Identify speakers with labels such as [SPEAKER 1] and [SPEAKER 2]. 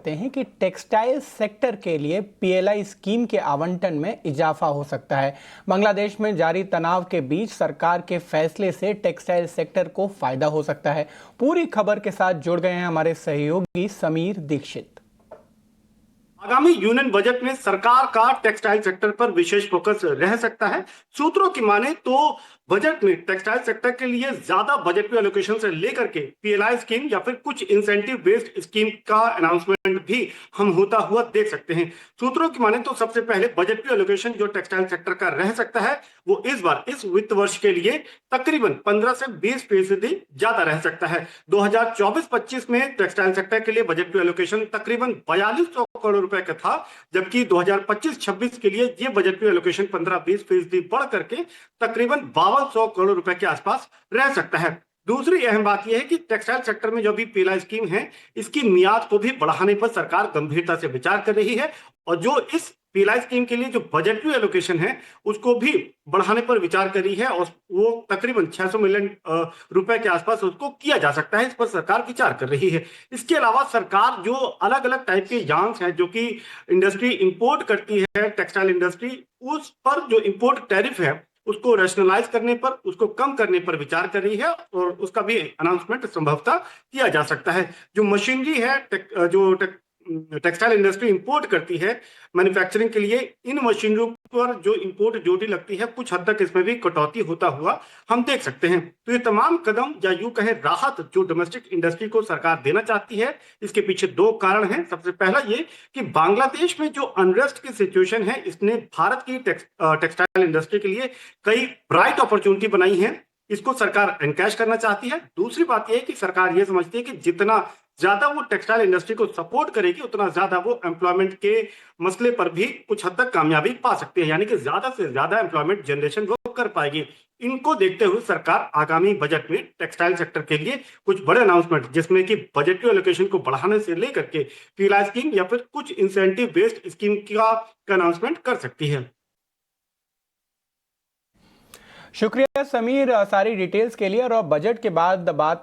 [SPEAKER 1] करते हैं कि टेक्सटाइल सेक्टर के लिए पीएलआई स्कीम के आवंटन में इजाफा हो सकता है। बांग्लादेश में जारी तनाव के बीच सरकार के फैसले से टेक्सटाइल सेक्टर को फायदा हो सकता है। पूरी खबर के साथ जुड़ गए हैं हमारे सहयोगी समीर दीक्षित।
[SPEAKER 2] आगामी यूनियन बजट में सरकार का टेक्सटाइल सेक्टर पर विशेष फोकस रह सकता है। सूत्रों की माने तो बजट में टेक्सटाइल सेक्टर के लिए ज्यादा बजटरी एलोकेशन से लेकर के पीएलआई स्कीम या फिर कुछ इंसेंटिव बेस्ड स्कीम का अनाउंसमेंट भी हम होता हुआ देख सकते हैं। सूत्रों की माने तो सबसे पहले बजटरी एलोकेशन जो टेक्सटाइल सेक्टर का रह सकता है वो इस बार इस वित्त वर्ष के लिए तकरीबन 15 से 20% ज्यादा रह सकता है। 2024-25 में टेक्सटाइल सेक्टर के लिए बजटरी एलोकेशन तकरीबन 4200 करोड़ रुपए का था, जबकि 2025-26 के लिए ये बजटरी एलोकेशन 15-20% बढ़ करके तकरीबन 5200 करोड़ रुपए के आसपास रह सकता है। दूसरी अहम बात यह है कि टेक्सटाइल सेक्टर में जो भी पीएलआई स्कीम है, इसकी मियाद को भी बढ़ाने पर सरकार गंभीरता से विचार कर रही है और जो इस पीएलआई स्कीम के लिए जो बजटरी एलोकेशन है उसको भी बढ़ाने पर विचार कर रही है और वो तकरीबन 600 मिलियन रुपए के आसपास उसको किया जा सकता है। इस पर सरकार विचार कर रही है। इसके अलावा सरकार जो अलग अलग टाइप के यार्न्स हैं जो कि इंडस्ट्री इंपोर्ट करती है, टेक्सटाइल इंडस्ट्री, उस पर जो इंपोर्ट टैरिफ है उसको रैशनलाइज करने पर, उसको कम करने पर विचार कर रही है और उसका भी अनाउंसमेंट संभवतः किया जा सकता है। जो मशीनरी है टेक्सटाइल इंडस्ट्री इंपोर्ट करती है मैन्युफैक्चरिंग के लिए, इन मशीनरी पर जो इंपोर्ट ड्यूटी लगती है कुछ हद तक इसमें भी कटौती होता हुआ हम देख सकते हैं। तो ये तमाम कदम या यूं कहें राहत जो डोमेस्टिक इंडस्ट्री को सरकार देना चाहती है, इसके पीछे दो कारण हैं। सबसे पहला ये कि बांग्लादेश में जो अनरेस्ट की सिचुएशन है इसने भारत की टेक्सटाइल इंडस्ट्री के लिए कई ब्राइट अपॉर्चुनिटी बनाई है, इसको सरकार एनकैश करना चाहती है। दूसरी बात यह है कि सरकार यह समझती है कि जितना ज्यादा वो टेक्सटाइल इंडस्ट्री को सपोर्ट करेगी उतना ज्यादा वो एम्प्लॉयमेंट के मसले पर भी कुछ हद तक कामयाबी पा सकती है, यानी कि ज्यादा से ज्यादा एम्प्लॉयमेंट जनरेशन वो कर पाएगी। इनको देखते हुए सरकार आगामी बजट में टेक्सटाइल सेक्टर के लिए कुछ बड़े अनाउंसमेंट जिसमें कि बजटरी एलोकेशन को बढ़ाने से लेकर के पीएलआई स्कीम या फिर कुछ इंसेंटिव बेस्ड स्कीम का अनाउंसमेंट कर सकती है।
[SPEAKER 1] शुक्रिया समीर सारी डिटेल्स के लिए। और बजट के बाद बात